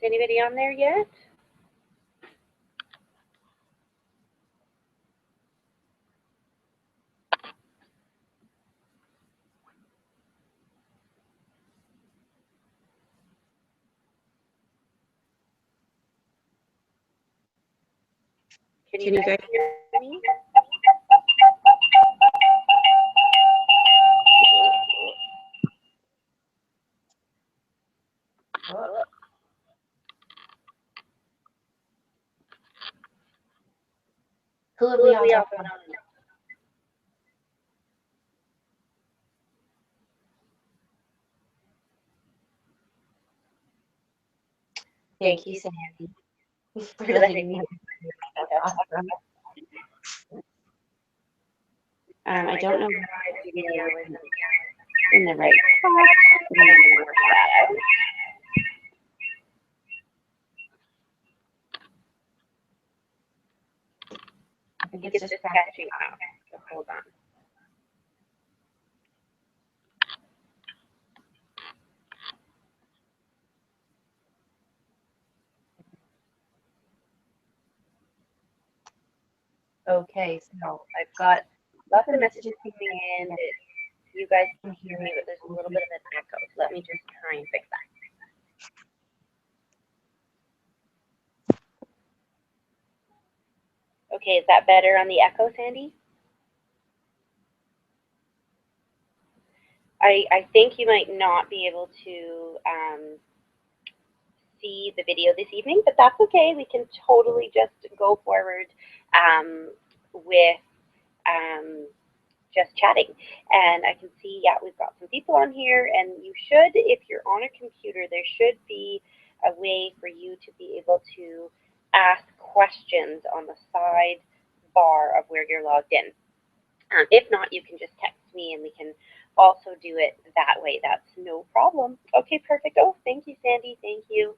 anybody on there yet? Can you guys hear me? Who would Who we would all we talk also about? know? Thank you, Sandy, for For letting letting me me. know. That's awesome. I I don't don't know know if if the the video video is is in the right spot. but I'm gonna work that out. I think I think it's it's just just catching up. So hold on. Okay, so I've got lots of messages coming in that you guys can hear me, but there's a little bit of an echo. So let me just try and fix that. Okay, is that better on the echo, Sandy? I think you might not be able to see the video this evening, but that's okay. We can totally just go forward with um, just chatting. And I can see, yeah, we've got some people on here, and you should, if you're on a computer, there should be a way for you to be able to ask questions on the side bar of where you're logged in. If not, you can just text me and we can also do it that way. That's no problem. Okay, perfect. Oh, thank you, Sandy. Thank you.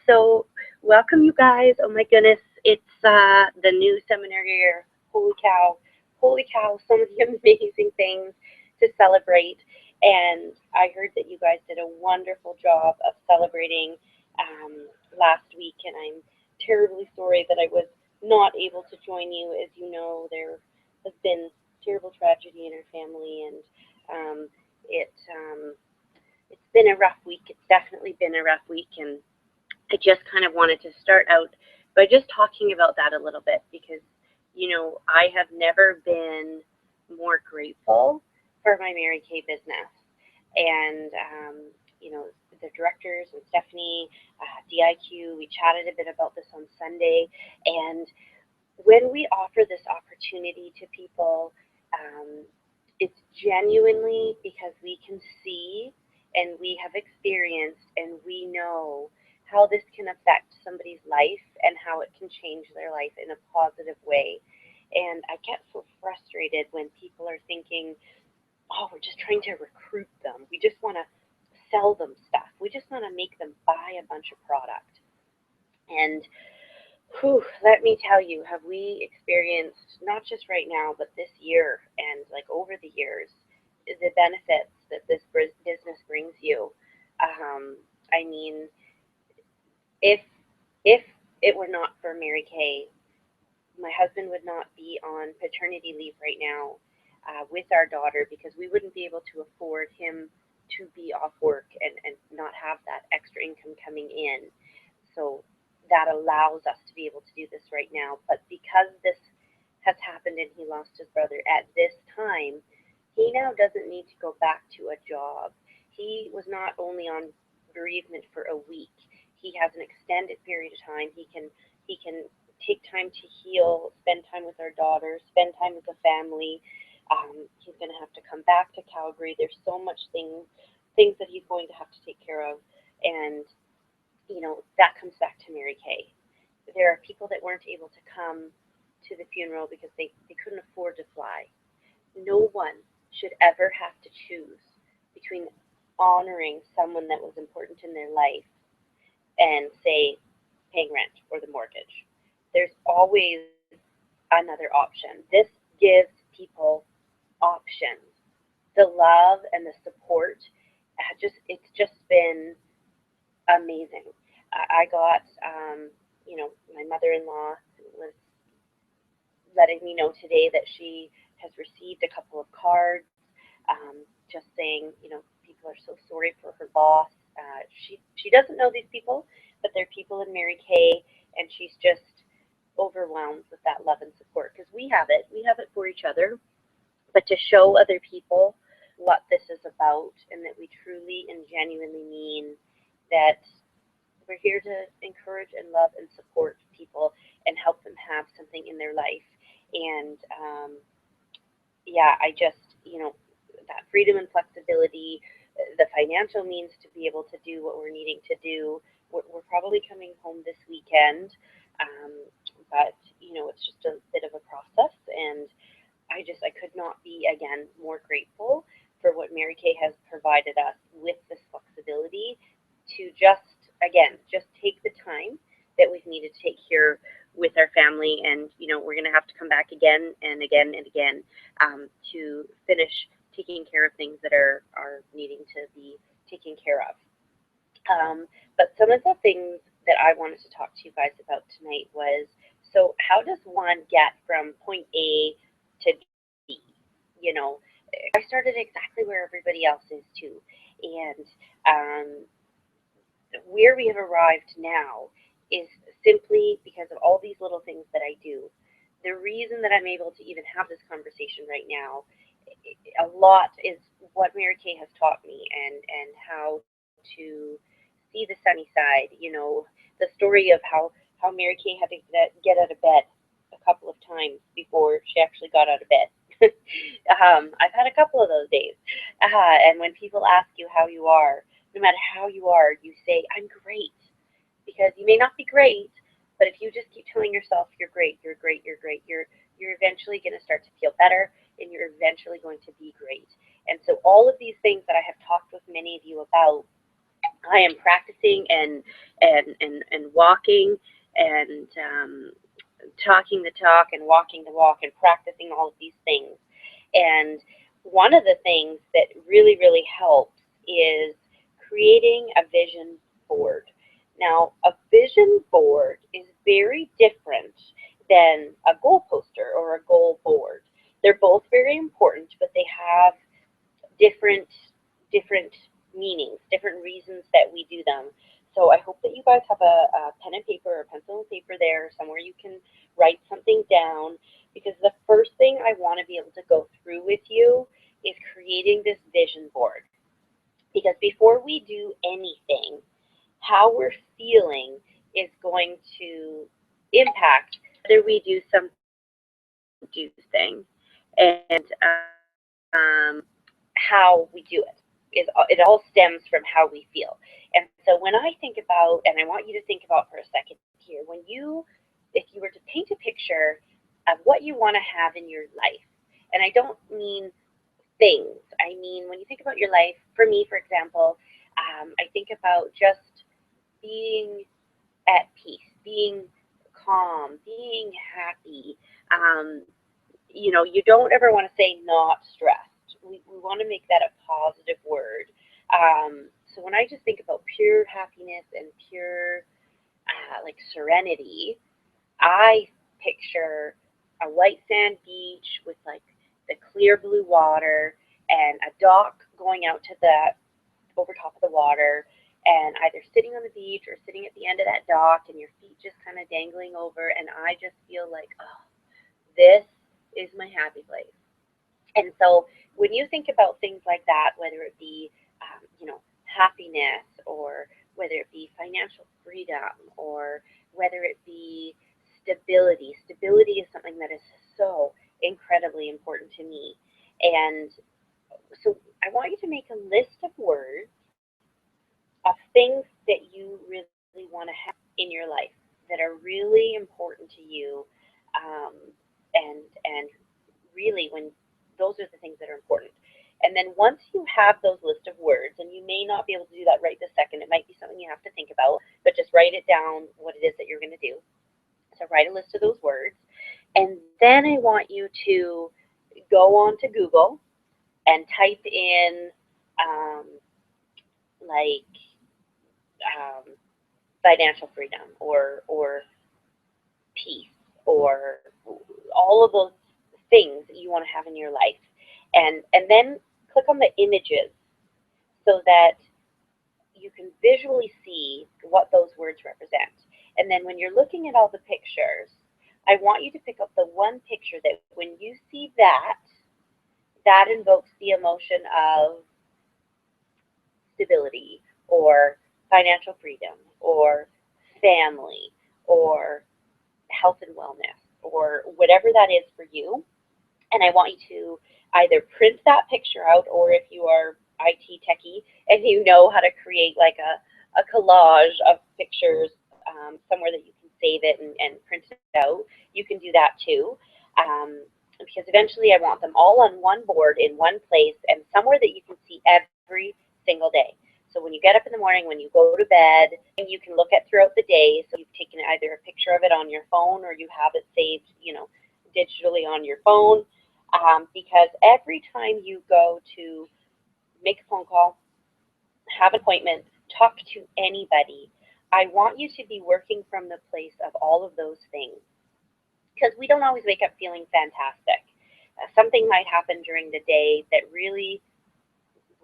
So welcome, you guys. Oh my goodness, it's the new seminary year. Holy cow! Holy cow! So many amazing things to celebrate. And I heard that you guys did a wonderful job of celebrating last week, and I'm terribly sorry that I was not able to join you. As you know, there has been terrible tragedy in our family, and um, it it's been a rough week. It's definitely been a rough week, and I just kind of wanted to start out by just talking about that a little bit because, you know, I have never been more grateful for my Mary Kay business. And, you know, the directors and Stephanie, DIQ, we chatted a bit about this on Sunday. And when we offer this opportunity to people, um, it's genuinely because we can see and we have experienced and we know how this can affect somebody's life and how it can change their life in a positive way. And I get so frustrated when people are thinking, oh, we're just trying to recruit them. We just want to sell them stuff. We just want to make them buy a bunch of product. And whew, let me tell you, have we experienced, not just right now, but this year and like over the years, the benefits that this business brings you. I mean, if if it were not for Mary Kay, my husband would not be on paternity leave right now with our daughter because we wouldn't be able to afford him to be off work and not have that extra income coming in. So that allows us to be able to do this right now. But because this has happened and he lost his brother at this time, he now doesn't need to go back to a job. He was not only on bereavement for a week. He has an extended period of time. He can take time to heal, spend time with our daughter, spend time with the family. He's going to have to come back to Calgary. There's so much things that he's going to have to take care of, and you know that comes back to Mary Kay. There are people that weren't able to come to the funeral because they couldn't afford to fly. No one should ever have to choose between honoring someone that was important in their life and say paying rent or the mortgage. There's always another option. This gives people options. The love and the support it's just been amazing. I got, you know, my mother-in-law was letting me know today that she has received a couple of cards, just saying, you know, people are so sorry for her loss. She doesn't know these people, but they're people in Mary Kay, and she's just overwhelmed with that love and support because we have it for each other, but to show other people what this is about and that we truly and genuinely mean that we're here to encourage and love and support people and help them have something in their life. And yeah, I just, you know, that freedom and flexibility, the financial means to be able to do what we're needing to do. We're probably coming home this weekend, um, but, you know, it's just a bit of a process. And I could not be again more grateful for what Mary Kay has provided us with this flexibility to just again just take the time that we've needed to take here with our family, and you know we're going to have to come back again and again and again to finish taking care of things that are needing to be taken care of. But some of the things that I wanted to talk to you guys about tonight was, so how does one get from point A to B? You know, I started exactly where everybody else is too. And where we have arrived now is simply because of all these little things that I do. The reason that I'm able to even have this conversation right now, a lot is what Mary Kay has taught me, and how to see the sunny side. You know, the story of how Mary Kay had to get out of bed a couple of times before she actually got out of bed. I've had a couple of those days. And when people ask you how you are, no matter how you are, you say, I'm great. Because you may not be great, but if you just keep telling yourself you're great, you're great, you're great, you're eventually going to start to feel better, and you're eventually going to be great. And so all of these things that I have talked with many of you about, I am practicing and walking and talking the talk and walking the walk and practicing all of these things. And one of the things that really, really helps is creating a vision board. Now, a vision board is very different than a goal poster or a goal board. They're both very important, but they have different different meanings, different reasons that we do them. So I hope that you guys have a pen and paper or pencil and paper there, somewhere you can write something down, because the first thing I want to be able to go through with you is creating this vision board. Because before we do anything, how we're feeling is going to impact whether we do some do thing, and how we do it. It all stems from how we feel. And so when I think about, and I want you to think about for a second here, if you were to paint a picture of what you want to have in your life, and I don't mean things, I mean when you think about your life, for me, for example, I think about just being at peace, being calm, being happy. Um, you know, you don't ever want to say not stressed. We want to make that a positive word. So when I just think about pure happiness and pure like serenity, I picture a white sand beach with like the clear blue water and a dock going out to the over top of the water, and either sitting on the beach or sitting at the end of that dock and your feet just kind of dangling over, and I just feel like, oh, this is my happy place. And so when you think about things like that, whether it be, you know, happiness, or whether it be financial freedom, or whether it be stability, stability is something that is so incredibly important to me. And so I want you to make a list of words of things that you really want to have in your life that are really important to you, um, and really when those are the things that are important. And then once you have those list of words, and you may not be able to do that right this second, it might be something you have to think about, but just write it down what it is that you're going to do. So write a list of those words, and then I want you to go on to Google and type in, um, like um, financial freedom or peace or all of those things that you want to have in your life. And then click on the images so that you can visually see what those words represent. And then when you're looking at all the pictures, I want you to pick up the one picture that when you see that, that invokes the emotion of stability or financial freedom or family or health and wellness or whatever that is for you. And I want you to either print that picture out, or if you are IT techie and you know how to create like a collage of pictures somewhere that you can save it and print it out, you can do that too. Because eventually I want them all on one board in one place and somewhere that you can see every single day. So when you get up in the morning, when you go to bed, and you can look at throughout the day. So you've taken either a picture of it on your phone or you have it saved, digitally on your phone. Because every time you go to make a phone call, have an appointment, talk to anybody, I want you to be working from the place of all of those things. Because we don't always wake up feeling fantastic. Something might happen during the day that really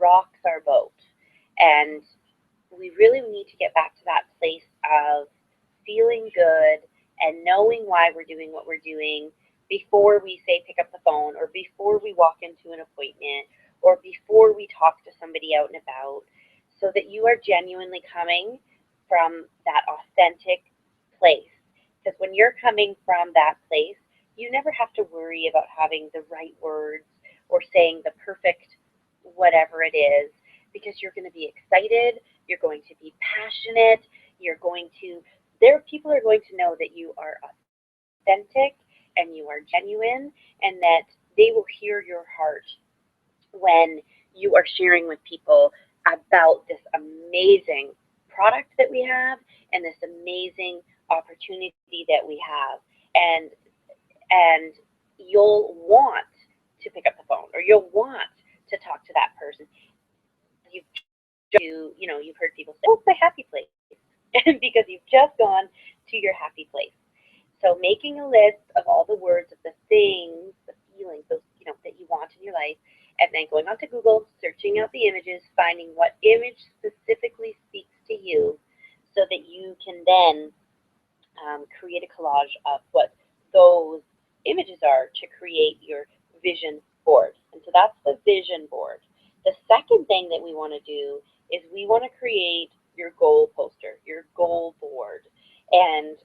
rocks our boat. And we really need to get back to that place of feeling good and knowing why we're doing what we're doing before we say pick up the phone or before we walk into an appointment or before we talk to somebody out and about, so that you are genuinely coming from that authentic place. Because when you're coming from that place, you never have to worry about having the right words or saying the perfect whatever it is, because you're going to be excited, you're going to be passionate, you're going to, there people are going to know that you are authentic and you are genuine, and that they will hear your heart when you are sharing with people about this amazing product that we have and this amazing opportunity that we have. And you'll want to pick up the phone or you'll want to talk to that person. You've you've heard people say, "Oh, it's my happy place," because you've just gone to your happy place. So making a list of all the words of the things, the feelings, those that you want in your life, and then going onto Google, searching out the images, finding what image specifically speaks to you, so that you can then create a collage of what those images are to create your vision board. And so that's the vision board. The second thing that we want to do is we want to create your goal poster, your goal board. And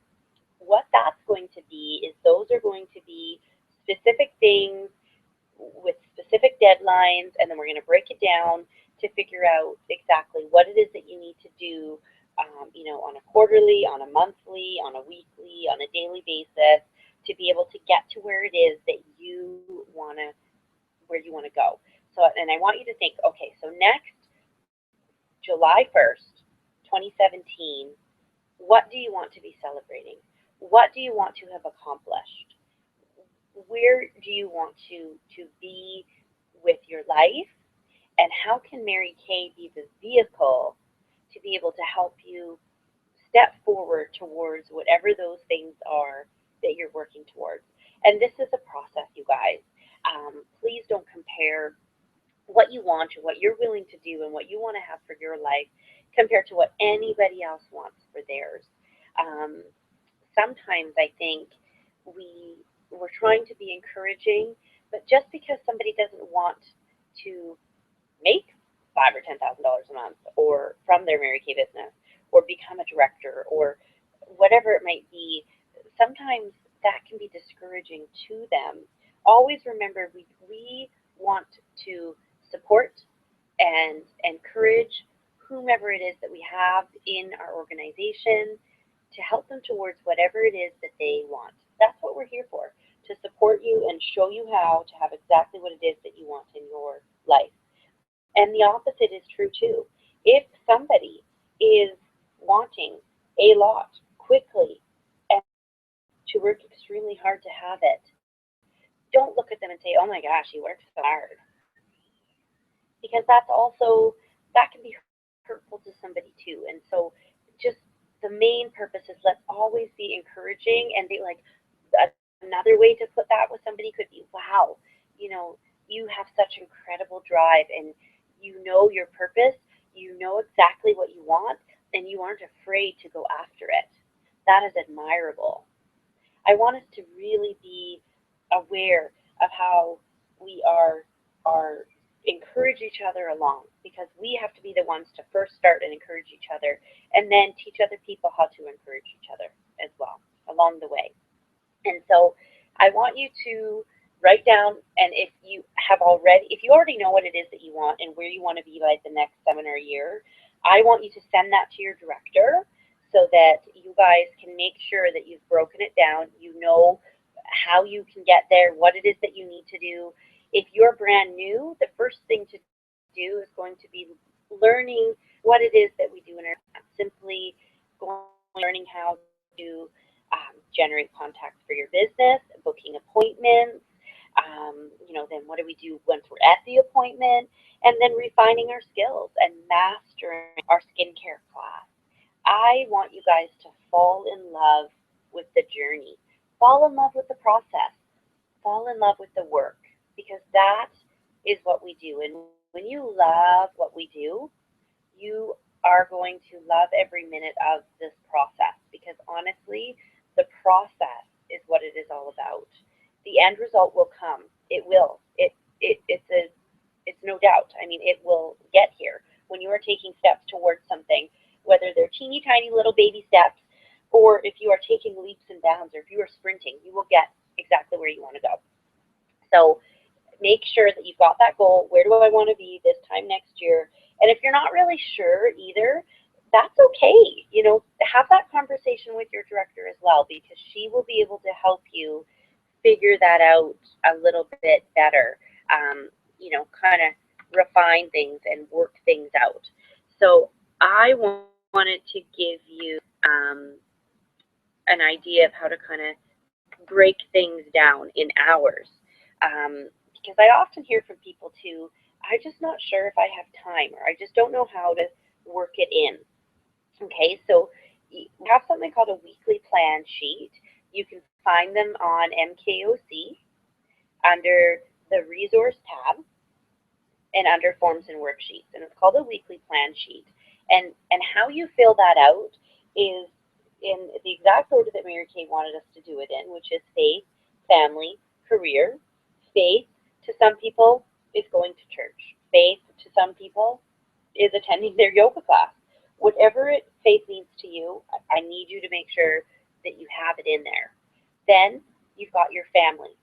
what that's going to be is those are going to be specific things with specific deadlines, and then we're going to break it down to figure out exactly what it is that you need to do, on a quarterly, on a monthly, on a weekly, on a daily basis, to be able to get to where it is that where you want to go. So, and I want you to think, okay, so next July 1st, 2017, what do you want to be celebrating? What do you want to have accomplished? Where do you want to be with your life? And how can Mary Kay be the vehicle to be able to help you step forward towards whatever those things are that you're working towards? And this is a process, you guys. Please don't compare what you want or what you're willing to do and what you want to have for your life compared to what anybody else wants for theirs. Um, Sometimes I think we're trying to be encouraging, but just because somebody doesn't want to make $5,000 or $10,000 a month, or from their Mary Kay business, or become a director, or whatever it might be, sometimes that can be discouraging to them. Always remember, we want to support and encourage whomever it is that we have in our organization to help them towards whatever it is that they want. That's what we're here for, to support you and show you how to have exactly what it is that you want in your life. And the opposite is true too. If somebody is wanting a lot quickly and to work extremely hard to have it, don't look at them and say, "Oh my gosh, he works so hard," because that can be hurtful to somebody too. And so just the main purpose is let's always be encouraging and be like, another way to put that with somebody could be, wow, you know, you have such incredible drive and you know your purpose, you know exactly what you want, and you aren't afraid to go after it. That is admirable. I want us to really be aware of how we are encourage each other along, because we have to be the ones to first start and encourage each other and then teach other people how to encourage each other as well along the way. And so I want you to write down, and if you already know what it is that you want and where you want to be by the next seminar year, I want you to send that to your director so that you guys can make sure that you've broken it down. You know how you can get there, what it is that you need to do. If you're brand new, the first thing to do is going to be learning what it is that we do in our simply learning how to generate contacts for your business, booking appointments, then what do we do once we're at the appointment, and then refining our skills and mastering our skincare class. I want you guys to fall in love with the journey, fall in love with the process, fall in love with the work, because that is what we do. And when you love what we do, you are going to love every minute of this process, because honestly, the process is what it is all about. The end result will come. It will. It's no doubt. I mean, it will get here when you are taking steps towards something, whether they're teeny tiny little baby steps, or if you are taking leaps and bounds, or if you are sprinting, you will get exactly where you want to go. So make sure that you've got that goal. Where do I want to be this time next year? And if you're not really sure either, that's okay. Have that conversation with your director as well, because she will be able to help you figure that out a little bit better, kind of refine things and work things out. So I wanted to give you an idea of how to kind of break things down in hours. Because I often hear from people too, I'm just not sure if I have time, or I just don't know how to work it in. Okay, so we have something called a weekly plan sheet. You can find them on MKOC under the resource tab and under forms and worksheets. And it's called a weekly plan sheet. And how you fill that out is in the exact order that Mary Kay wanted us to do it in, which is faith, family, career. Faith to some people is going to church. Faith to some people is attending their yoga class. Whatever faith means to you, I need you to make sure that you have it in there. Then you've got your family.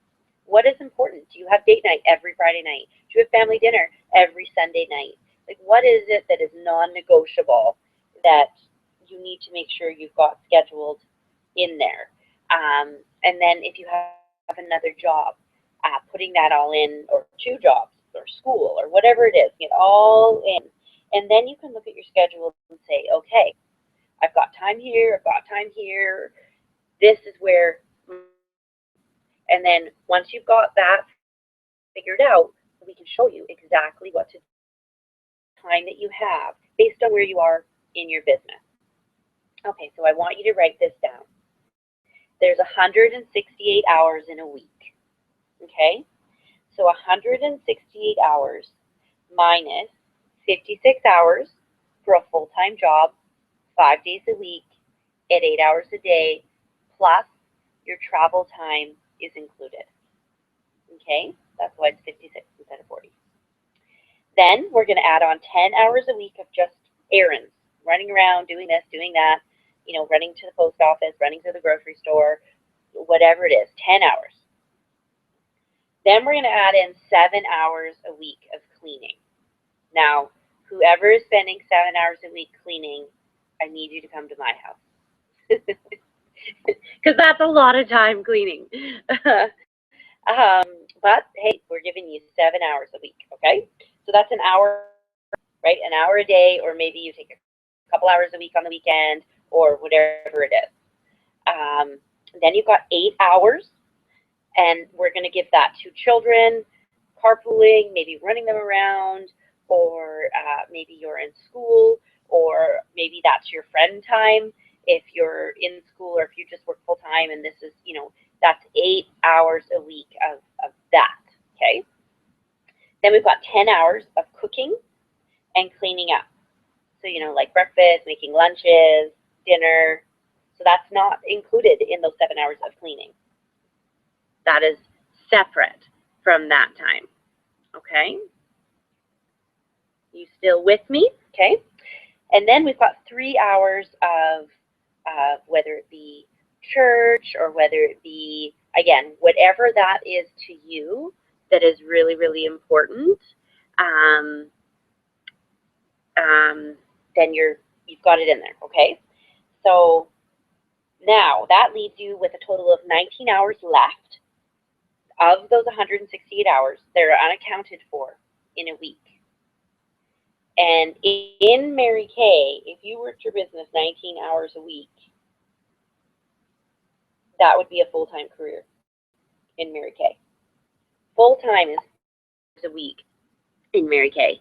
What is important? Do you have date night every Friday night? Do you have family dinner every Sunday night? Like, what is it that is non-negotiable that you need to make sure you've got scheduled in there? And then if you have another job, putting that all in, or two jobs, or school, or whatever it is, get all in. And then you can look at your schedule and say, okay, I've got time here, I've got time here, this is where, and then once you've got that figured out, we can show you exactly what to do, time that you have based on where you are in your business. Okay, so I want you to write this down. There's 168 hours in a week. Okay, so 168 hours minus 56 hours for a full-time job, 5 days a week, at 8 hours a day, plus your travel time is included. Okay, that's why it's 56 instead of 40. Then we're going to add on 10 hours a week of just errands, running around, doing this, doing that, running to the post office, running to the grocery store, whatever it is, 10 hours. Then we're going to add in 7 hours a week of cleaning. Now, whoever is spending 7 hours a week cleaning, I need you to come to my house. Because that's a lot of time cleaning. But hey, we're giving you 7 hours a week, okay? So that's an hour, right? An hour a day, or maybe you take a couple hours a week on the weekend, or whatever it is. Then you've got 8 hours, and we're going to give that to children, carpooling, maybe running them around, or maybe you're in school, or maybe that's your friend time. if you're in school or if you just work full time, and this is, you know, that's 8 hours a week of that, okay? Then we've got 10 hours of cooking and cleaning up. So, you know, like breakfast, making lunches, dinner. So that's not included in those 7 hours of cleaning. That is separate from that time, okay? You still with me? Okay. And then we've got 3 hours of whether it be church or whether it be, again, whatever that is to you that is really, really important, then you've got it in there, okay? So now that leaves you with a total of 19 hours left of those 168 hours that are unaccounted for in a week. And in Mary Kay, if you worked your business 19 hours a week, that would be a full-time career in Mary Kay. Full-time is a week in Mary Kay.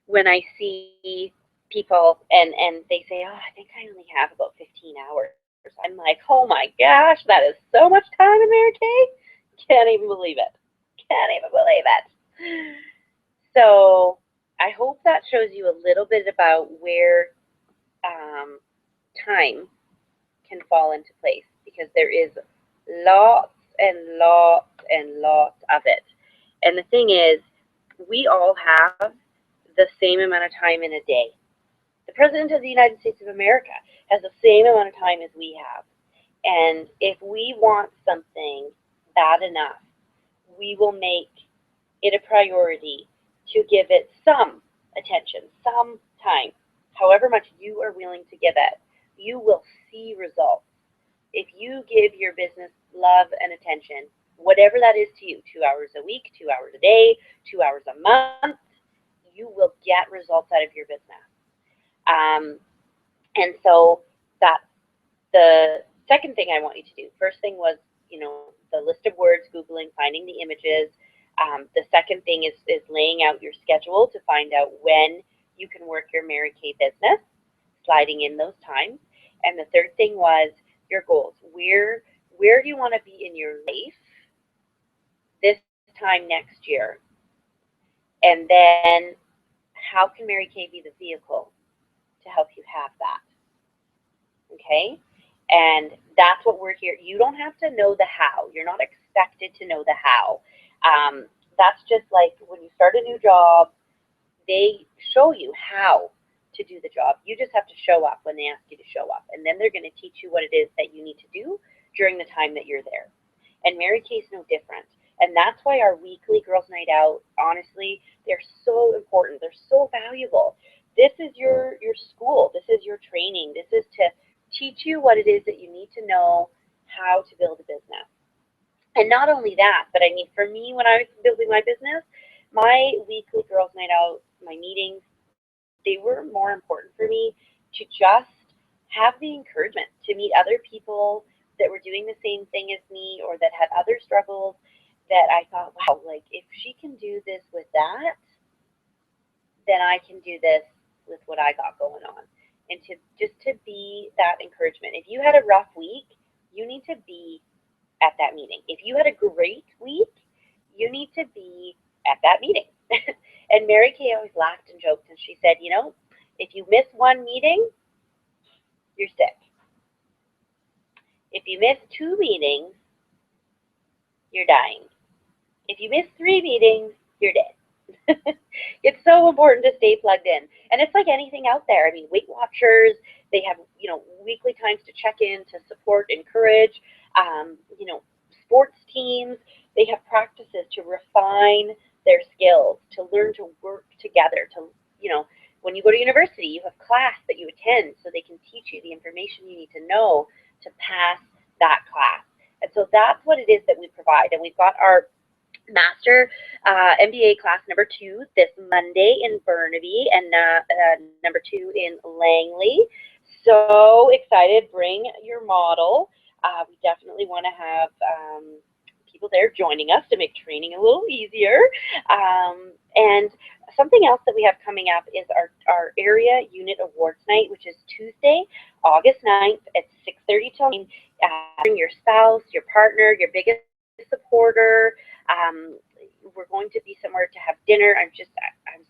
When I see people and they say, oh, I think I only have about 15 hours. I'm like, oh my gosh, that is so much time in Mary Kay. Can't even believe it. Can't even believe it. So I hope that shows you a little bit about where time can fall into place, because there is lots and lots and lots of it. And the thing is, we all have the same amount of time in a day. The President of the United States of America has the same amount of time as we have. And if we want something bad enough, we will make it a priority to give it some attention, some time. However much you are willing to give it, you will see results. If you give your business love and attention, whatever that is to you, 2 hours a week, 2 hours a day, 2 hours a month, you will get results out of your business. And so that's the second thing I want you to do. First thing was, you know, the list of words, Googling, finding the images. The second thing is laying out your schedule to find out when you can work your Mary Kay business, sliding in those times. And the third thing was your goals. Where do you want to be in your life this time next year? And then how can Mary Kay be the vehicle to help you have that? Okay? And that's what we're here. You don't have to know the how. You're not expected to know the how. That's just like when you start a new job, they show you how to do the job. You just have to show up when they ask you to show up. And then they're going to teach you what it is that you need to do during the time that you're there. And Mary Kay is no different. And that's why our weekly Girls Night Out, honestly, they're so important. They're so valuable. This is your school. This is your training. This is to teach you what it is that you need to know how to build a business. And not only that, but I mean, for me, when I was building my business, my weekly Girls Night Out, my meetings, they were more important for me to just have the encouragement to meet other people that were doing the same thing as me or that had other struggles, that I thought, wow, like if she can do this with that, then I can do this with what I got going on. And to be that encouragement. If you had a rough week, you need to be at that meeting. If you had a great week, you need to be at that meeting. And Mary Kay always laughed and joked, and she said, you know, if you miss one meeting, you're sick. If you miss 2 meetings, you're dying. If you miss 3 meetings, you're dead. It's so important to stay plugged in. And it's like anything out there. I mean, Weight Watchers, they have, you know, weekly times to check in, to support, encourage. You know, sports teams, they have practices to refine their skills, to learn to work together, to, you know, when you go to university, you have class that you attend so they can teach you the information you need to know to pass that class. And so that's what it is that we provide. And we've got our Master MBA class number 2 this Monday in Burnaby and number 2 in Langley. So excited. Bring your model. We definitely want to have people there joining us to make training a little easier. And something else that we have coming up is our area unit awards night, which is Tuesday, August 9th at 6:30 till 9. Bring your spouse, your partner, your biggest supporter. We're going to be somewhere to have dinner. I'm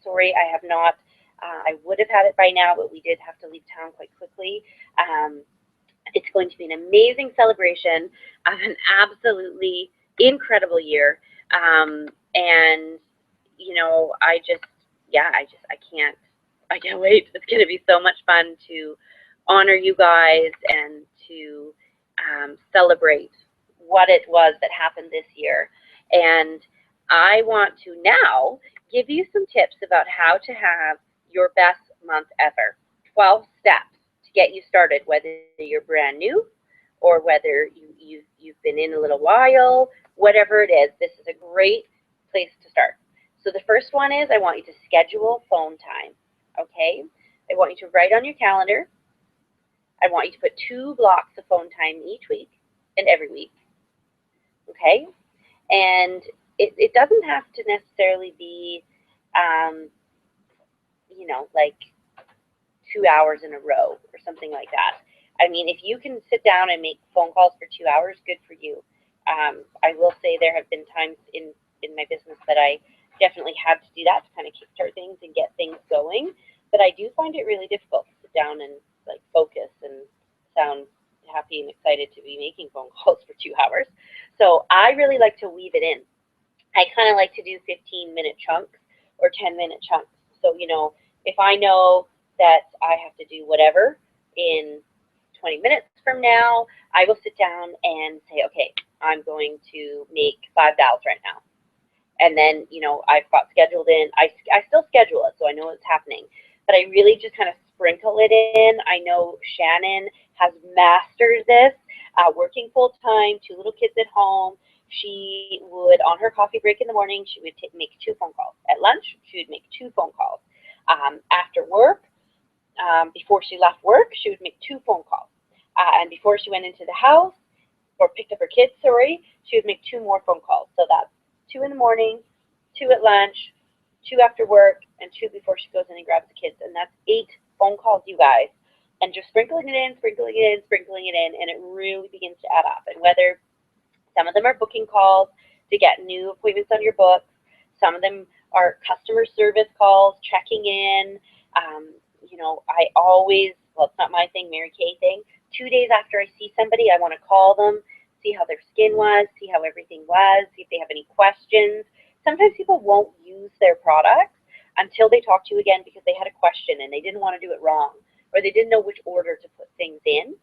sorry, I have not. I would have had it by now, but we did have to leave town quite quickly. It's going to be an amazing celebration of an absolutely incredible year. And you know, I can't wait. It's going to be so much fun to honor you guys and to celebrate what it was that happened this year. And I want to now give you some tips about how to have your best month ever. 12 steps to get you started, whether you're brand new or whether you've been in a little while, whatever it is, this is a great place to start. So the first one is I want you to schedule phone time, okay? I want you to write on your calendar. I want you to put 2 blocks of phone time each week and every week, okay? And it doesn't have to necessarily be, you know, like 2 hours in a row or something like that. I mean, if you can sit down and make phone calls for 2 hours, good for you. I will say there have been times in my business that I definitely had to do that to kind of kickstart things and get things going. But I do find it really difficult to sit down and like focus and sound happy and excited to be making phone calls for 2 hours. So I really like to weave it in. I kind of like to do 15-minute chunks or 10-minute chunks. So, you know, if I know that I have to do whatever in 20 minutes from now, I will sit down and say, okay, I'm going to make 5 dials right now. And then, you know, I've got scheduled in, I still schedule it, so I know what's happening. But I really just kind of sprinkle it in. I know Shannon has mastered this, working full time, 2 little kids at home. She would, on her coffee break in the morning, she would make 2 phone calls. At lunch, she would make 2 phone calls. After work, before she left work, she would make 2 phone calls. And before she went into the house or picked up her kids, she would make 2 more phone calls. So that's 2 in the morning, 2 at lunch, 2 after work, and 2 before she goes in and grabs the kids. And that's 8 phone calls, you guys. And just sprinkling it in, sprinkling it in, sprinkling it in, and it really begins to add up. And whether some of them are booking calls to get new appointments on your books, some of them are customer service calls, checking in. You know, I always, well, it's not my thing, Mary Kay thing. 2 days after I see somebody, I want to call them, see how their skin was, see how everything was, see if they have any questions. Sometimes people won't use their products until they talk to you again because they had a question and they didn't want to do it wrong, or they didn't know which order to put things in.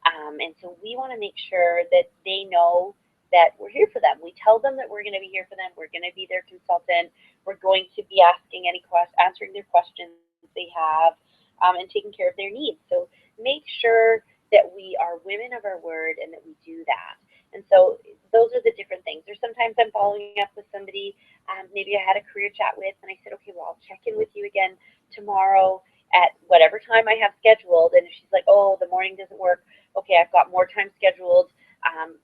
And so we want to make sure that they know that we're here for them. We tell them that we're going to be here for them. We're going to be their consultant. We're going to be answering their questions they have, and taking care of their needs. So make sure that we are women of our word and that we do that. And so those are the different things. There's sometimes I'm following up with somebody, maybe I had a career chat with, and I said, okay, well, I'll check in with you again tomorrow at whatever time I have scheduled. And if she's like, oh, the morning doesn't work, okay, I've got more time scheduled,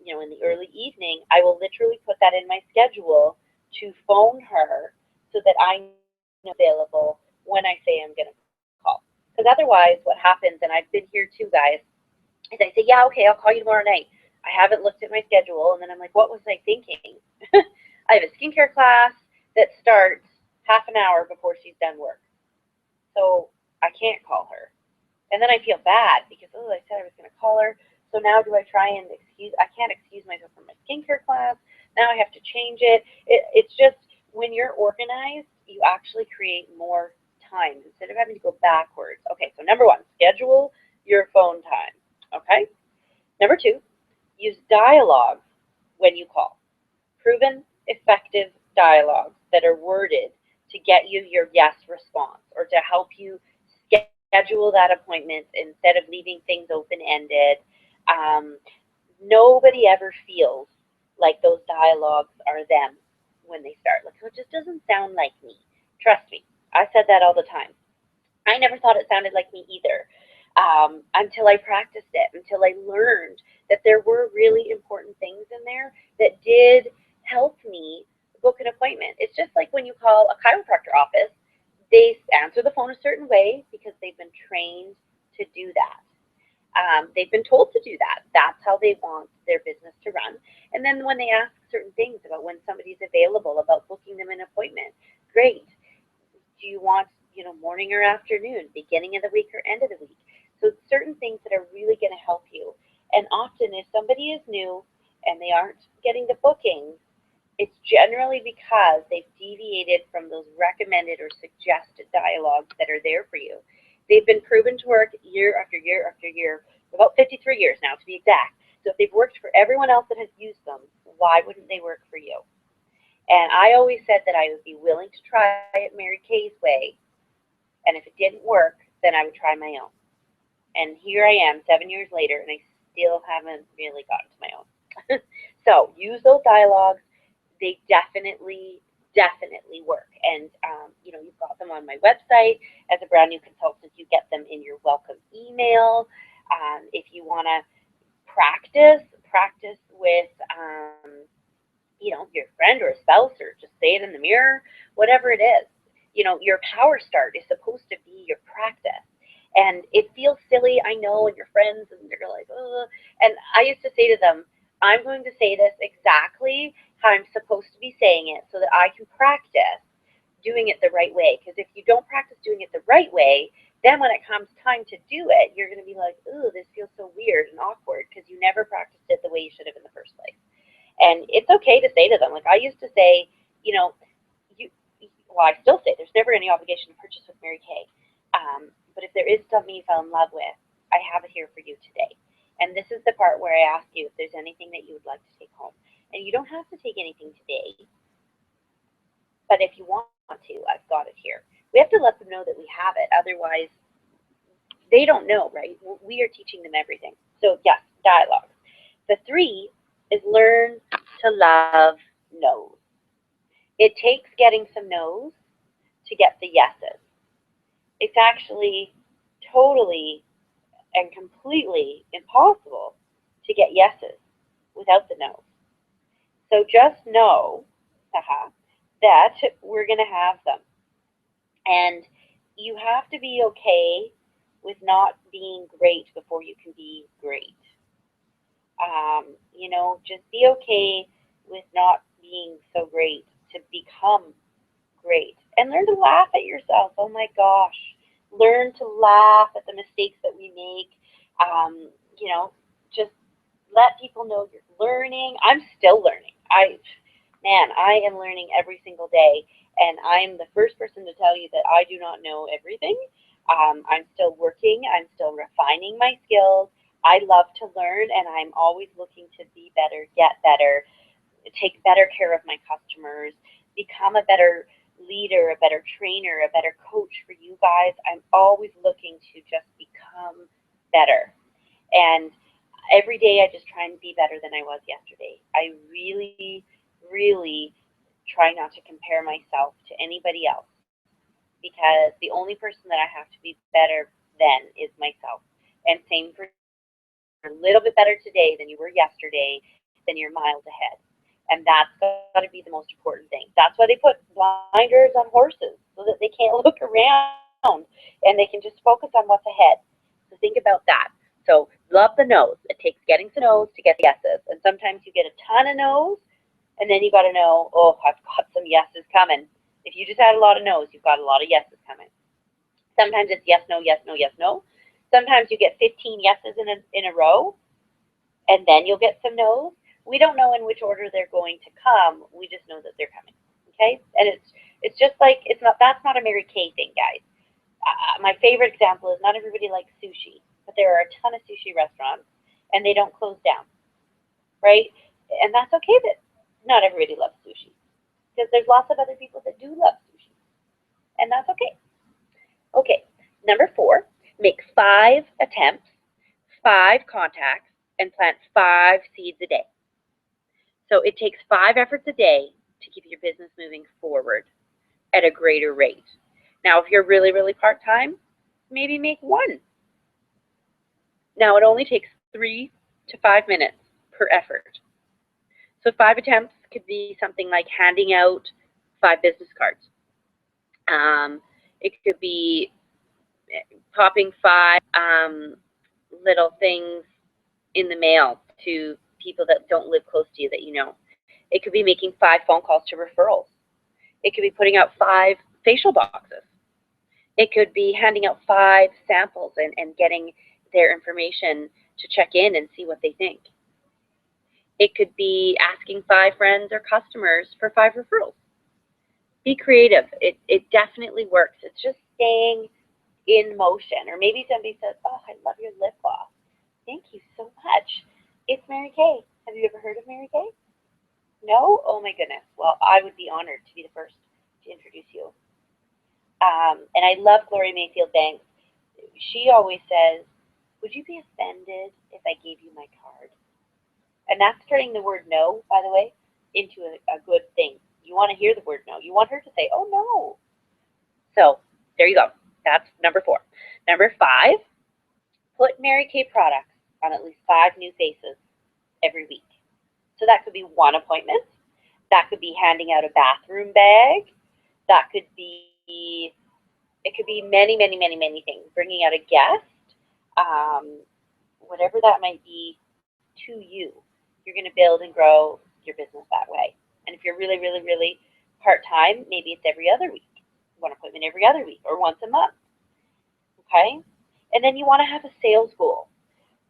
you know, in the early evening, I will literally put that in my schedule to phone her so that I'm available when I say I'm going to call. Because otherwise what happens, and I've been here too, guys, is I say, yeah, okay, I'll call you tomorrow night. I haven't looked at my schedule, and then I'm like, what was I thinking? I have a skincare class that starts half an hour before she's done work. So I can't call her. And then I feel bad because, oh, I said I was going to call her. So now do I try and I can't excuse myself from my skincare class. Now I have to change it. It's just when you're organized, you actually create more time instead of having to go backwards. Okay, so number 1, schedule your phone time. Okay? Number 2, use dialogue when you call. Proven, effective dialogues that are worded to get you your yes response or to help you schedule that appointment instead of leaving things open-ended. Nobody ever feels like those dialogues are them when they start. Like, oh, it just doesn't sound like me. Trust me, I said that all the time. I never thought it sounded like me either, until I practiced it, until I learned that there were really important things in there that did help me book an appointment. It's just like when you call a chiropractor office, They answer the phone a certain way because they've been trained to do that. They've been told to do that. That's how they want their business to run. And then when they ask certain things about when somebody's available, about booking them an appointment, great. Do you want, morning or afternoon, beginning of the week or end of the week? So certain things that are really going to help you. And often if somebody is new and they aren't getting the bookings, it's generally because they've deviated from those recommended or suggested dialogues that are there for you. They've been proven to work year after year after year, about 53 years now to be exact. So if they've worked for everyone else that has used them, why wouldn't they work for you? And I always said that I would be willing to try it Mary Kay's way, and if it didn't work, then I would try my own. And here I am 7 years later, and I still haven't really gotten to my own. So use those dialogues. They definitely work. And, you've got them on my website. As a brand new consultant, you get them in your welcome email. If you want to practice with, your friend or a spouse, or just say it in the mirror, whatever it is. Your power start is supposed to be your practice. And it feels silly, I know, and your friends, and they're like, ugh. And I used to say to them, I'm going to say this exactly how I'm supposed to be saying it so that I can practice doing it the right way. Because if you don't practice doing it the right way, then when it comes time to do it, you're going to be like, ooh, this feels so weird and awkward because you never practiced it the way you should have in the first place. And it's okay to say to them, like I used to say, I still say there's never any obligation to purchase with Mary Kay. But if there is something you fell in love with, I have it here for you today. And this is the part where I ask you if there's anything that you would like to take home. And you don't have to take anything today, but if you want to, I've got it here. We have to let them know that we have it. Otherwise, they don't know, right? We are teaching them everything. So yes, dialogue. The 3 is learn to love no's. It takes getting some no's to get the yeses. It's actually totally and completely impossible to get yeses without the no's. So just know that we're going to have them. And you have to be okay with not being great before you can be great. Just be okay with not being so great to become great. And learn to laugh at yourself. Oh my gosh. Learn to laugh at the mistakes that we make. Just let people know you're learning. I'm still learning. I am learning every single day. And I'm the first person to tell you that I do not know everything. I'm still working. I'm still refining my skills. I love to learn, and I'm always looking to be better, get better, take better care of my customers, become a better leader, a better trainer, a better coach for you guys. I'm always looking to just become better. And every day I just try and be better than I was yesterday. I really, really try not to compare myself to anybody else, because the only person that I have to be better than is myself. And same for a little bit better today than you were yesterday, then you're miles ahead. And that's got to be the most important thing. That's why they put blinders on horses, so that they can't look around and they can just focus on what's ahead. So think about that. So love the no's. It takes getting some no's to get the yeses. And sometimes you get a ton of no's, and then you got to know, oh, I've got some yeses coming. If you just had a lot of no's, you've got a lot of yeses coming. Sometimes it's yes, no, yes, no, yes, no. Sometimes you get 15 yeses in a row, and then you'll get some no's. We don't know in which order they're going to come. We just know that they're coming. Okay? And it's just like, that's not a Mary Kay thing, guys. My favorite example is not everybody likes sushi, but there are a ton of sushi restaurants, and they don't close down, right? And that's okay that not everybody loves sushi, because there's lots of other people that do love sushi, and that's okay. Okay, number 4, make 5 attempts, 5 contacts, and plant 5 seeds a day. So it takes 5 efforts a day to keep your business moving forward at a greater rate. Now, if you're really, really part-time, maybe make 1. Now, it only takes 3 to 5 minutes per effort. So 5 attempts could be something like handing out 5 business cards. It could be popping 5 little things in the mail to people that don't live close to you that you know. It could be making 5 phone calls to referrals. It could be putting out 5 facial boxes. It could be handing out 5 samples and getting their information to check in and see what they think. It could be asking 5 friends or customers for 5 referrals. Be creative. It definitely works. It's just staying in motion. Or maybe somebody says, oh, I love your lip gloss. Thank you so much. It's Mary Kay. Have you ever heard of Mary Kay? No? Oh my goodness. Well, I would be honored to be the first to introduce you. And I love Gloria Mayfield Banks. She always says, would you be offended if I gave you my card? And that's turning the word no, by the way, into a good thing. You want to hear the word no. You want her to say, oh no. So there you go. That's number 4. Number 5, put Mary Kay products on at least 5 new faces every week. So that could be 1 appointment. That could be handing out a bathroom bag. That could be, it could be many, many, many, many things. Bringing out a guest, whatever that might be to you. You're going to build and grow your business that way. And if you're really, really, really part-time, maybe it's every other week. 1 appointment every other week or once a month. Okay? And then you want to have a sales goal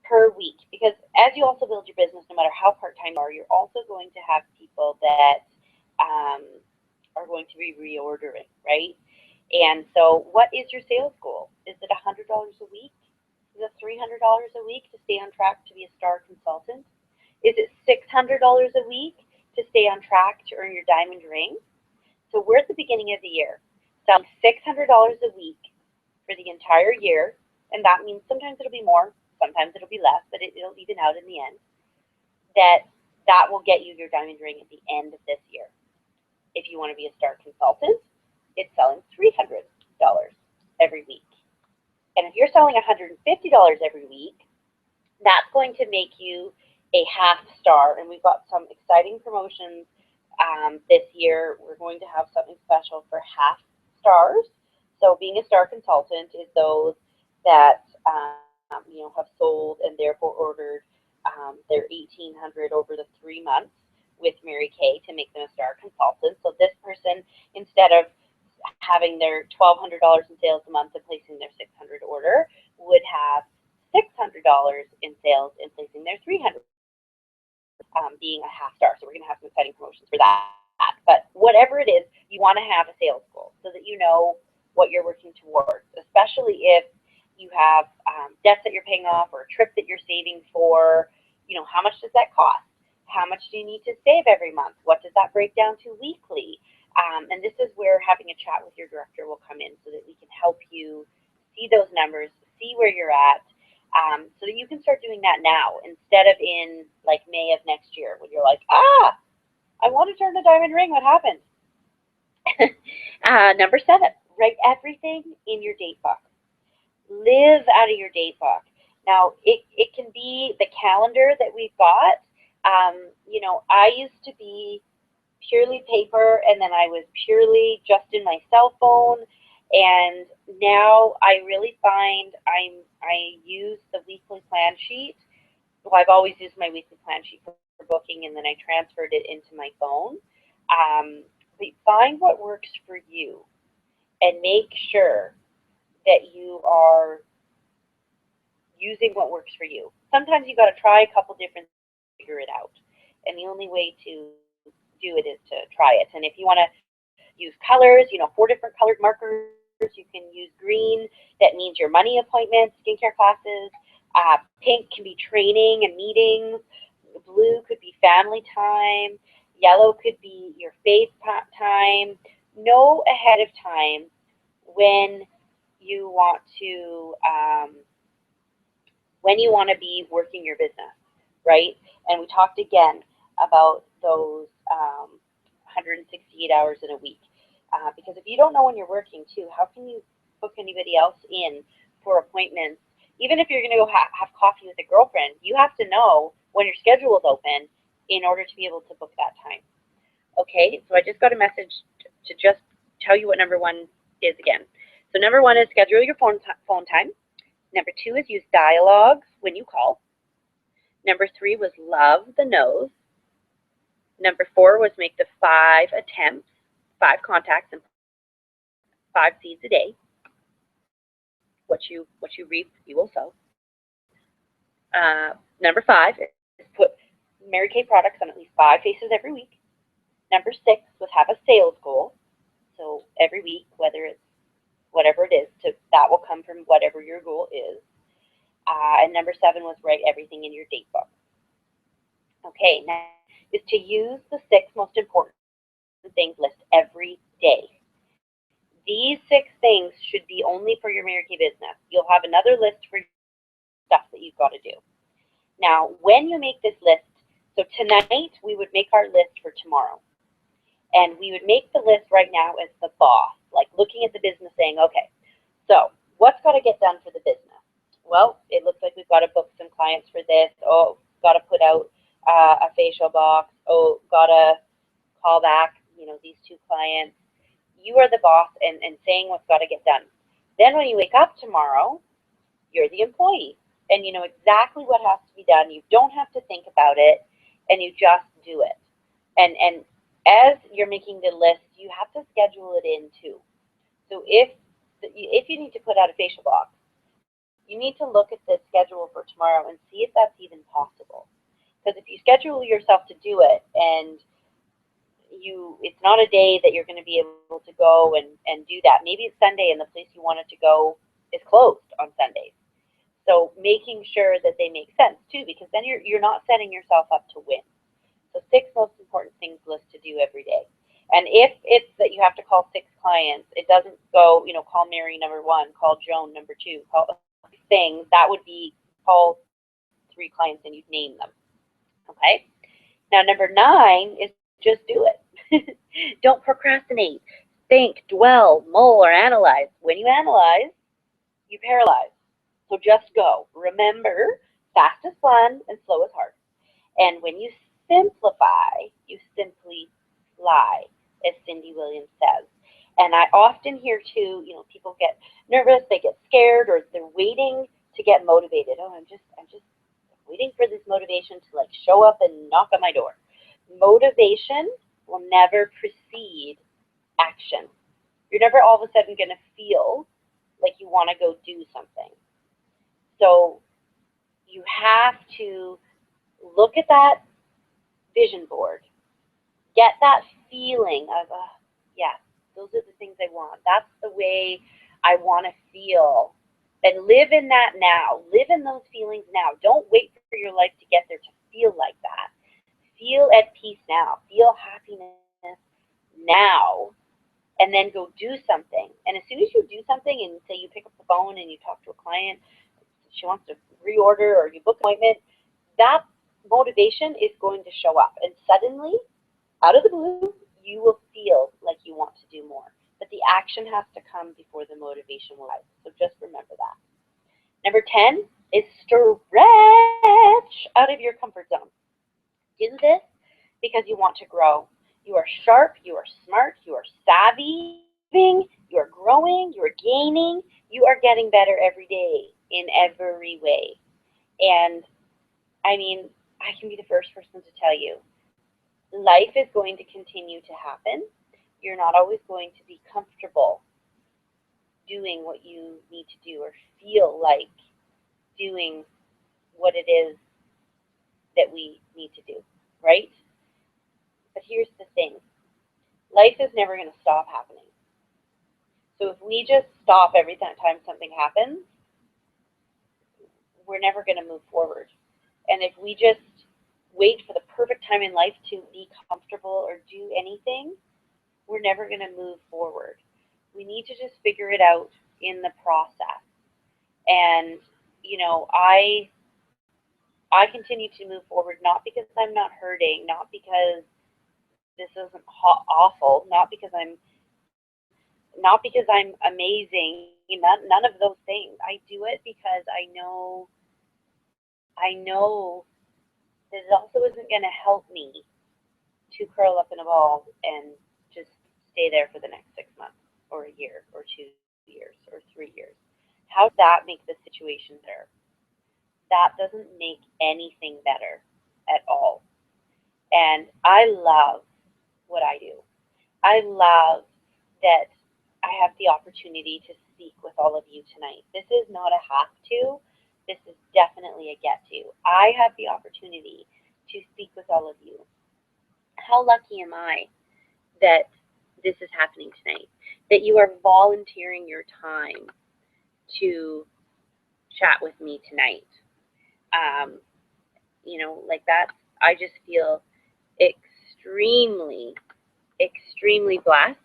per week, because as you also build your business, no matter how part-time you are, you're also going to have people that are going to be reordering, right? And so what is your sales goal? Is it $100 a week? Is it $300 a week to stay on track to be a star consultant? Is it $600 a week to stay on track to earn your diamond ring? So we're at the beginning of the year, selling $600 a week for the entire year, and that means sometimes it'll be more, sometimes it'll be less, but it'll even out in the end. That will get you your diamond ring at the end of this year. If you want to be a star consultant, it's selling $300 every week. And if you're selling $150 every week, that's going to make you a half star. And we've got some exciting promotions this year. We're going to have something special for half stars. So being a star consultant is those that have sold and therefore ordered their $1,800 over the 3 months with Mary Kay to make them a star consultant. So this person, instead of having their $1,200 in sales a month and placing their $600 order, would have $600 in sales and placing their $300, being a half star. So we're going to have some exciting promotions for that. But whatever it is, you want to have a sales goal so that you know what you're working towards, especially if you have debts that you're paying off or a trip that you're saving for. How much does that cost? How much do you need to save every month? What does that break down to weekly? And this is where having a chat with your director will come in so that we can help you see those numbers, see where you're at, so that you can start doing that now instead of in like May of next year when you're like, I want to turn the diamond ring. What happened? Number 7, write everything in your date book. Live out of your date book. Now, it can be the calendar that we've got. I used to be purely paper, and then I was purely just in my cell phone. And now I really find I use the weekly plan sheet. Well, I've always used my weekly plan sheet for booking, and then I transferred it into my phone. But find what works for you and make sure that you are using what works for you. Sometimes you got to try a couple different things to figure it out. And the only way to do it is to try it. And if you want to use colors, 4 different colored markers, you can use green. That means your money appointments, skincare classes. Pink can be training and meetings. Blue could be family time. Yellow could be your faith time. Know ahead of time when you want to be working your business, right? And we talked again about those 168 hours in a week. Because if you don't know when you're working too, how can you book anybody else in for appointments? Even if you're going to go have coffee with a girlfriend, you have to know when your schedule is open in order to be able to book that time. Okay, so I just got a message to just tell you what number 1 is again. So number 1 is schedule your phone time. Number 2 is use dialogues when you call. Number 3 was love the nose. Number 4 was make the 5 attempts, 5 contacts, and 5 seeds a day. What you reap, you will sow. Number 5 is put Mary Kay products on at least 5 faces every week. Number 6 was have a sales goal. So every week, whether it's whatever it is, that will come from whatever your goal is. And number 7 was write everything in your date book. Okay, next is to use the 6 most important things list every day. These 6 things should be only for your Mary Kay business. You'll have another list for stuff that you've got to do. Now, when you make this list, so tonight we would make our list for tomorrow. And we would make the list right now as the boss, like looking at the business saying, okay, so what's got to get done for the business? Well, it looks like we've got to book some clients for this. Oh, got to put out a facial box. Oh, got to call back, these 2 clients. You are the boss and saying what's got to get done. Then when you wake up tomorrow, you're the employee and you know exactly what has to be done. You don't have to think about it and you just do it. And as you're making the list, you have to schedule it in too. So if you need to put out a facial box, you need to look at the schedule for tomorrow and see if that's even possible. Because if you schedule yourself to do it and it's not a day that you're going to be able to go and do that. Maybe it's Sunday and the place you wanted to go is closed on Sundays. So making sure that they make sense too, because then you're not setting yourself up to win. So 6 most important things list to do every day. And if it's that you have to call 6 clients, it doesn't go, call Mary number 1, call Joan number 2, call things. That would be call 3 clients and you'd name them. Okay? Now number 9 is just do it. Don't procrastinate. Think, dwell, mull, or analyze. When you analyze, you paralyze. So just go. Remember, fast is fun and slow is hard. And when you simplify, you simply fly, as Cindy Williams says. And I often hear too, people get nervous, they get scared, or they're waiting to get motivated. Oh, I'm just waiting for this motivation to show up and knock on my door. Motivation will never precede action. You're never all of a sudden going to feel like you want to go do something. So you have to look at that vision board, get that feeling of, yeah, those are the things I want. That's the way I want to feel. And live in that now. Live in those feelings now. Don't wait for your life to get there to feel like that. Feel at peace now. Feel happiness now. And then go do something. And as soon as you do something and say you pick up the phone and you talk to a client, she wants to reorder or you book an appointment, that motivation is going to show up. And suddenly, out of the blue, you will feel like you want to do more. But the action has to come before the motivation will rise. So just remember that. Number 10 is stretch out of your comfort zone. Do this because you want to grow. You are sharp, you are smart, you are savvy, you are growing, you are gaining, you are getting better every day in every way. And I mean, I can be the first person to tell you, life is going to continue to happen. You're not always going to be comfortable doing what you need to do or feel like doing what it is that we need to do, right? But here's the thing. Life is never going to stop happening. So if we just stop every time something happens, we're never going to move forward. And if we just wait for the perfect time in life to be comfortable or do anything, we're never going to move forward. We need to just figure it out in the process. And, I continue to move forward, not because I'm not hurting, not because this isn't awful, not because I'm amazing, none of those things. I do it because I know that it also isn't going to help me to curl up in a ball and just stay there for the next 6 months or a year or 2 years or How does that make the situation better? That doesn't make anything better at all. And I love what I do. I love that I have the opportunity to speak with all of you tonight. This is not a have to. This is definitely a get to. I have the opportunity to speak with all of you. How lucky am I that this is happening tonight? That you are volunteering your time to chat with me tonight. Like that, I just feel extremely, extremely blessed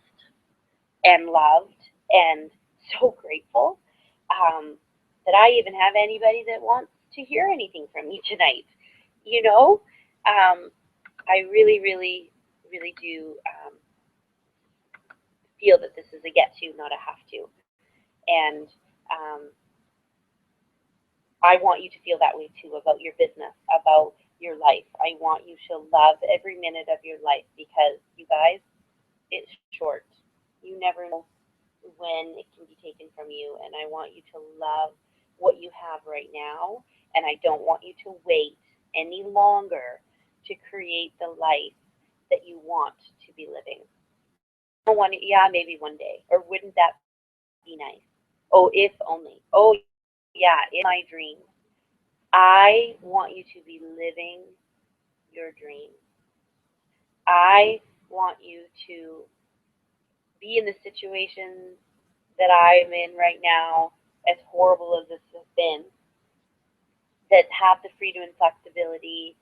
and loved and so grateful that I even have anybody that wants to hear anything from me tonight. You know, I really, really, really do feel that this is a get to, not a have to. And I want you to feel that way too about your business, about your life. I want you to love every minute of your life because, you guys, it's short. You never know when it can be taken from you, and I want you to love what you have right now, and I don't want you to wait any longer to create the life that you want to be living. I don't want to, yeah, maybe one day, or wouldn't that be nice? Oh, if only. Oh, yeah, it's my dream. I want you to be living your dream. I want you to be in the situations that I'm in right now, as horrible as this has been, that have the freedom and flexibility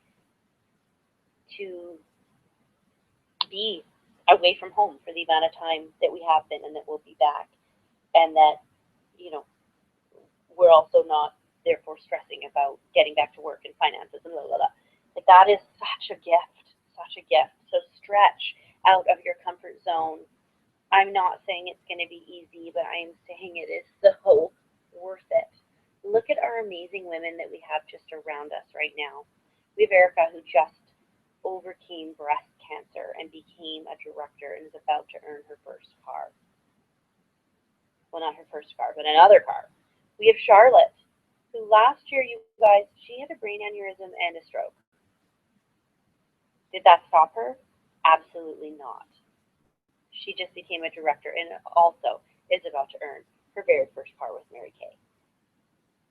to be away from home for the amount of time that we have been and that we'll be back. And that, you know, we're also not therefore stressing about getting back to work and finances and blah, blah, blah. Like that is such a gift, such a gift. So stretch out of your comfort zone. I'm not saying it's going to be easy, but I am saying it is so worth it. Look at our amazing women that we have just around us right now. We have Erica, who just overcame breast cancer and became a director and is about to earn her first car. Well, not her first car, but another car. We have Charlotte, who last year, you guys, she had a brain aneurysm and a stroke. Did that stop her? Absolutely not. She just became a director and also is about to earn her very first car with Mary Kay.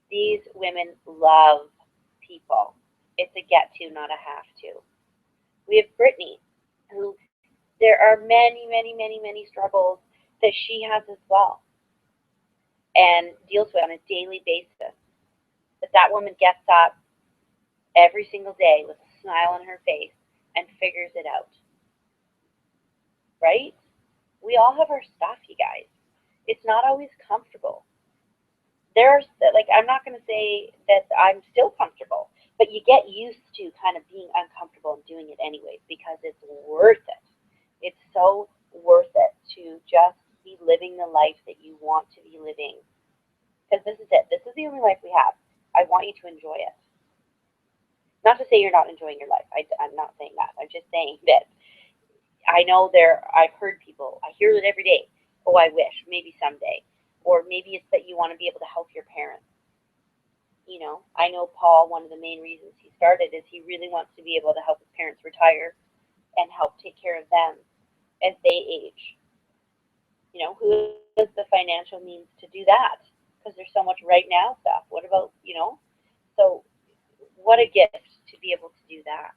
These women love people. It's a get to, not a have to. We have Brittany, who there are many, many, many, many struggles that she has as well and deals with on a daily basis. But that woman gets up every single day with a smile on her face and figures it out. Right? We all have our stuff, you guys. It's not always comfortable. There's, like, I'm not going to say that I'm still comfortable, but you get used to kind of being uncomfortable and doing it anyways because it's worth it. It's so worth it to just be living the life that you want to be living. Because this is it. This is the only life we have. I want you to enjoy it. Not to say you're not enjoying your life. I'm not saying that. I'm just saying that I know I've heard people, I hear it every day. Oh, I wish, maybe someday. Or maybe it's that you want to be able to help your parents. You know, I know Paul, one of the main reasons he started is he really wants to be able to help his parents retire and help take care of them as they age. You know, who has the financial means to do that? Because there's so much right now stuff. What about, so what a gift to be able to do that.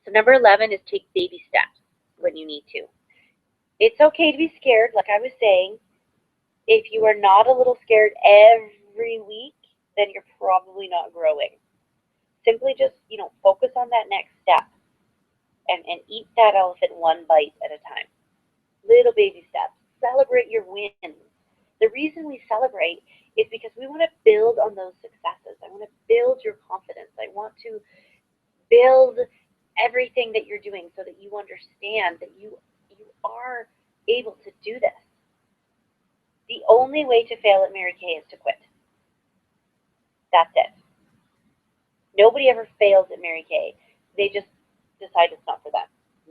So number 11 is take baby steps when you need to. It's okay to be scared, like I was saying. If you are not a little scared every week, then you're probably not growing. Simply just, focus on that next step and eat that elephant one bite at a time. Little baby steps. Celebrate your wins. The reason we celebrate is because we want to build on those successes. I want to build your confidence. I want to build everything that you're doing so that you understand that you are able to do this. The only way to fail at Mary Kay is to quit. That's it. Nobody ever fails at Mary Kay. They just decide it's not for them.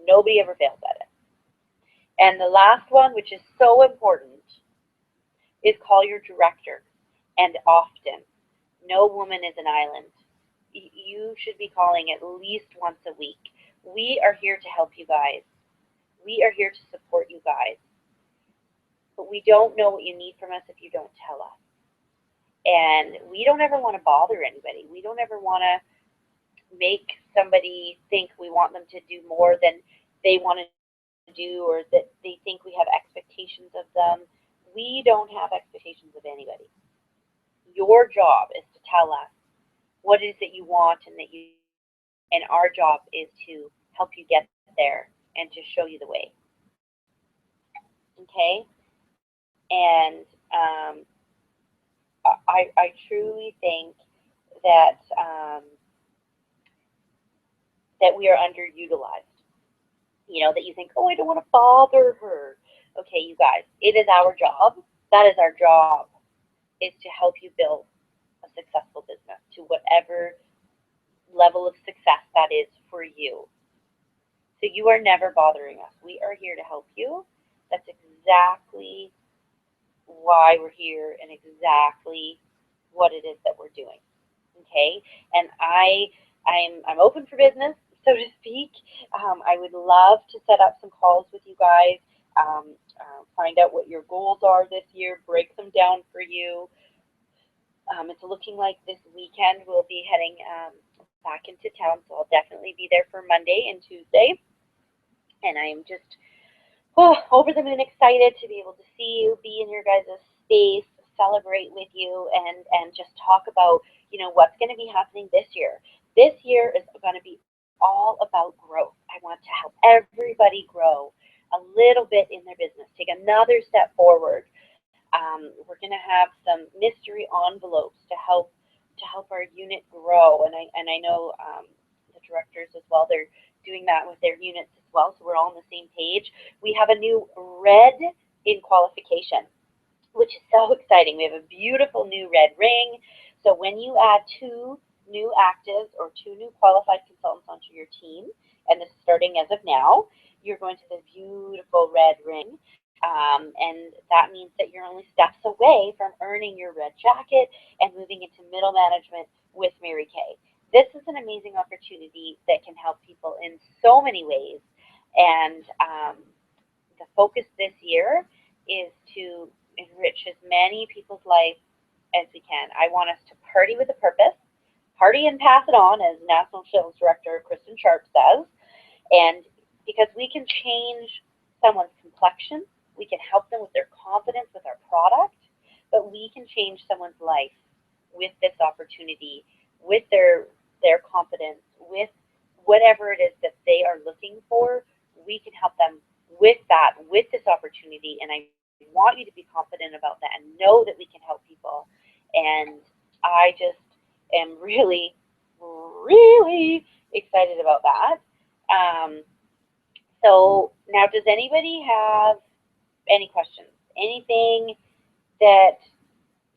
Nobody ever fails at it. And the last one, which is so important, is call your director, and often. No woman is an island. You should be calling at least once a week. We are here to help you guys. We are here to support you guys. But we don't know what you need from us if you don't tell us. And we don't ever want to bother anybody. We don't ever want to make somebody think we want them to do more than they want to do, or that they think we have expectations of them. We don't have expectations of anybody. Your job is to tell us what it is that you want, and our job is to help you get there and to show you the way. Okay? And I truly think that that we are underutilized. That you think, oh, I don't want to bother her. Okay, you guys, it is our job. That is our job, is to help you build a successful business to whatever level of success that is for you. So you are never bothering us. We are here to help you. That's exactly why we're here and exactly what it is that we're doing. Okay? And I'm open for business, so to speak. I would love to set up some calls with you guys, find out what your goals are this year, break them down for you. It's looking like this weekend we'll be heading back into town, so I'll definitely be there for Monday and Tuesday. And I'm just over the moon excited to be able to see you, be in your guys' space, celebrate with you, and just talk about, what's going to be happening this year. This year is going to be all about growth. I want to help everybody grow a little bit in their business, take another step forward. We're going to have some mystery envelopes to help our unit grow, and I know the directors as well. They're doing that with their units as well, so we're all on the same page. We have a new red in qualification, which is so exciting. We have a beautiful new red ring. So when you add 2 new actives or 2 new qualified consultants onto your team, and this is starting as of now, you're going to this beautiful red ring. And that means that you're only steps away from earning your red jacket and moving into middle management with Mary Kay. This is an amazing opportunity that can help people in so many ways. And the focus this year is to enrich as many people's lives as we can. I want us to party with a purpose, party and pass it on, as National Sales Director Kristen Sharp says. And because we can change someone's complexion, we can help them with their confidence with our product, but we can change someone's life with this opportunity, with their confidence, with whatever it is that they are looking for. We can help them with that, with this opportunity, and I want you to be confident about that and know that we can help people. And I just am really, really excited about that. So now, does anybody have any questions? Anything that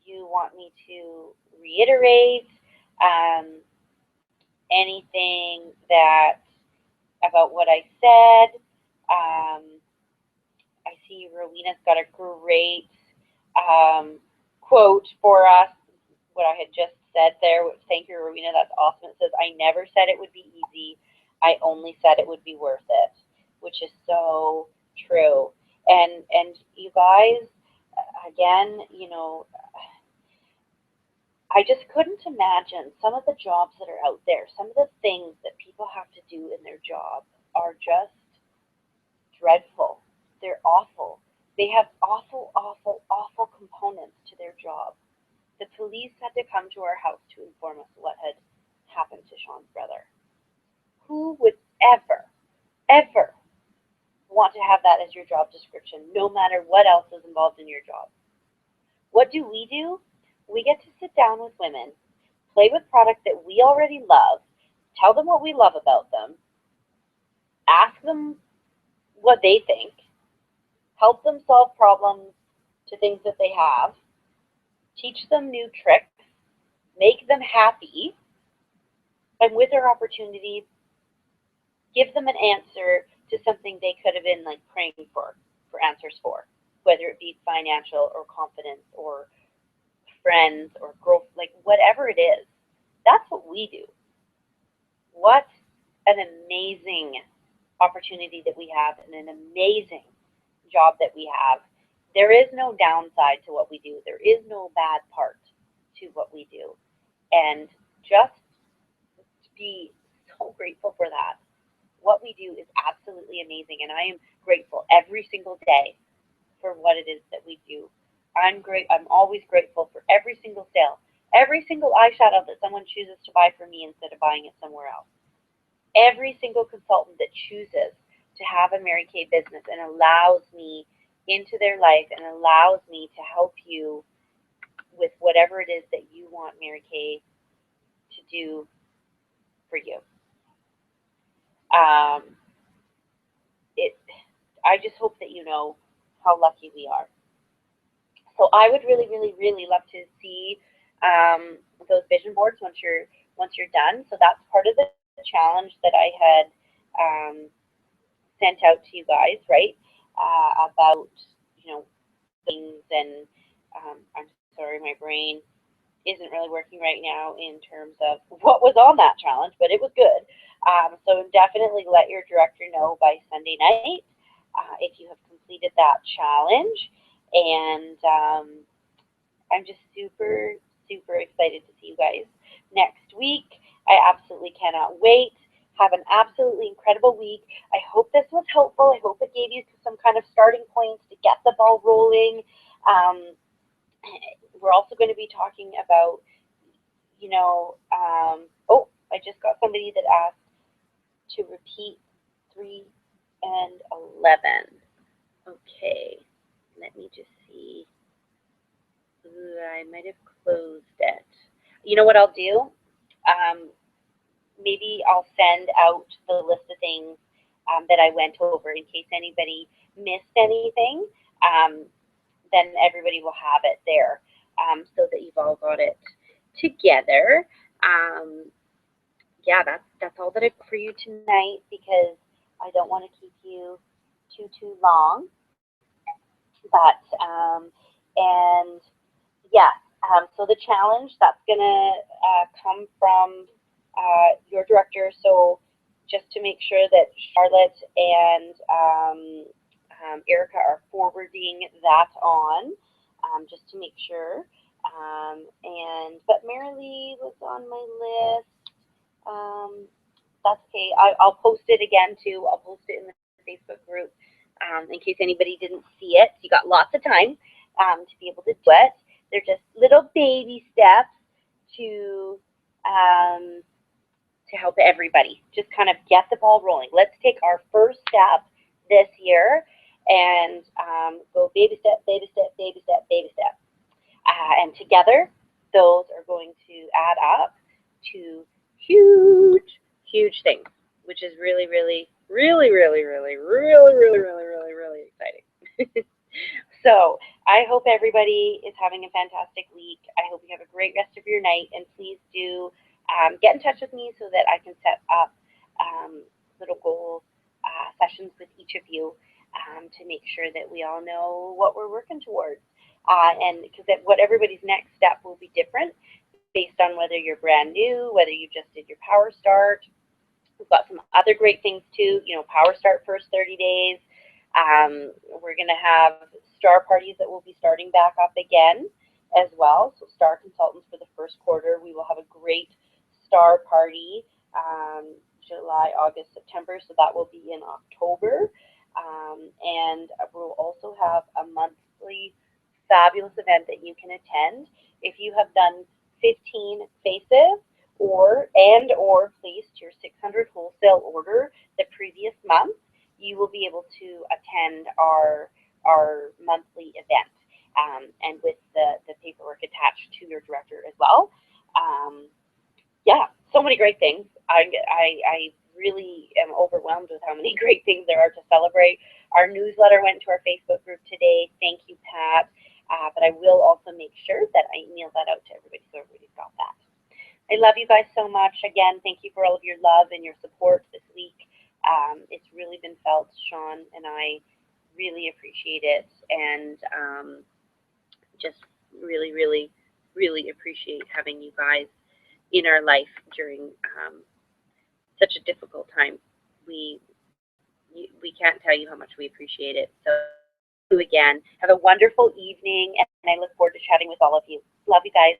you want me to reiterate? Anything that about what I said? I see Rowena's got a great quote for us, what I had just said there. Thank you, Rowena. That's awesome. It says, I never said it would be easy. I only said it would be worth it, which is so true. And you guys, again, I just couldn't imagine some of the jobs that are out there, some of the things that people have to do in their job are just dreadful. They're awful. They have awful, awful, awful components to their job. The police had to come to our house to inform us what had happened to Sean's brother. Who would ever, ever want to have that as your job description, no matter what else is involved in your job? What do? We get to sit down with women, play with products that we already love, tell them what we love about them, ask them what they think, help them solve problems to things that they have, teach them new tricks, make them happy, and with their opportunity, give them an answer to something they could have been like praying for answers for, whether it be financial or confidence or friends or growth, like whatever it is, that's what we do. What an amazing opportunity that we have and an amazing job that we have. There is no downside to what we do. There is no bad part to what we do. And just to be so grateful for that. What we do is absolutely amazing, and I am grateful every single day for what it is that we do. I'm always grateful for every single sale, every single eyeshadow that someone chooses to buy from me instead of buying it somewhere else. Every single consultant that chooses to have a Mary Kay business and allows me into their life and allows me to help you with whatever it is that you want Mary Kay to do for you. I just hope that you know how lucky we are. So I would really, really, really love to see those vision boards once you're done. So that's part of the challenge that I had sent out to you guys, right? About things, and I'm sorry, my brain isn't really working right now in terms of what was on that challenge, but it was good. So definitely let your director know by Sunday night if you have completed that challenge. And I'm just super, super excited to see you guys next week. I absolutely cannot wait. Have an absolutely incredible week. I hope this was helpful. I hope it gave you some kind of starting points to get the ball rolling. We're also going to be talking about, oh, I just got somebody that asked to repeat 3 and 11. Okay, let me just see. I might have closed it. You know what I'll do? Maybe I'll send out the list of things that I went over in case anybody missed anything. Then everybody will have it there so that you've all got it together. Yeah, that's all that I have for you tonight because I don't want to keep you too long. But and yeah, so the challenge that's gonna come from your director. So just to make sure that Charlotte and Erica are forwarding that on, just to make sure. But Marilee was on my list. That's okay. I'll post it again too. I'll post it in the Facebook group in case anybody didn't see it. You got lots of time to be able to do it. They're just little baby steps to help everybody. Just kind of get the ball rolling. Let's take our first step this year and go baby step, baby step, baby step, baby step. And together, those are going to add up to huge things, which is really, really, really, really, really, really, really, really, really, really exciting. So I hope everybody is having a fantastic week. I hope you have a great rest of your night, and please do get in touch with me so that I can set up little goal sessions with each of you to make sure that we all know what we're working towards. And because what everybody's next step will be different based on whether you're brand new, whether you just did your Power Start. We've got some other great things too, Power Start first 30 days. We're going to have star parties that will be starting back up again as well. So star consultants for the first quarter. We will have a great star party July, August, September. So that will be in October. And we'll also have a monthly fabulous event that you can attend. If you have done 15 faces or placed your 600 wholesale order the previous month, you will be able to attend our monthly event, and with the paperwork attached to your director as well. Yeah, so many great things. I really am overwhelmed with how many great things there are to celebrate. Our newsletter went to our Facebook group today. Thank you, Pat. But I will also make sure that I email that out to everybody so everybody's got that. I love you guys so much. Again, thank you for all of your love and your support this week. It's really been felt. Sean and I really appreciate it, and just really, really, really appreciate having you guys in our life during such a difficult time. We we can't tell you how much we appreciate it. So again, have a wonderful evening, and I look forward to chatting with all of you. Love you guys.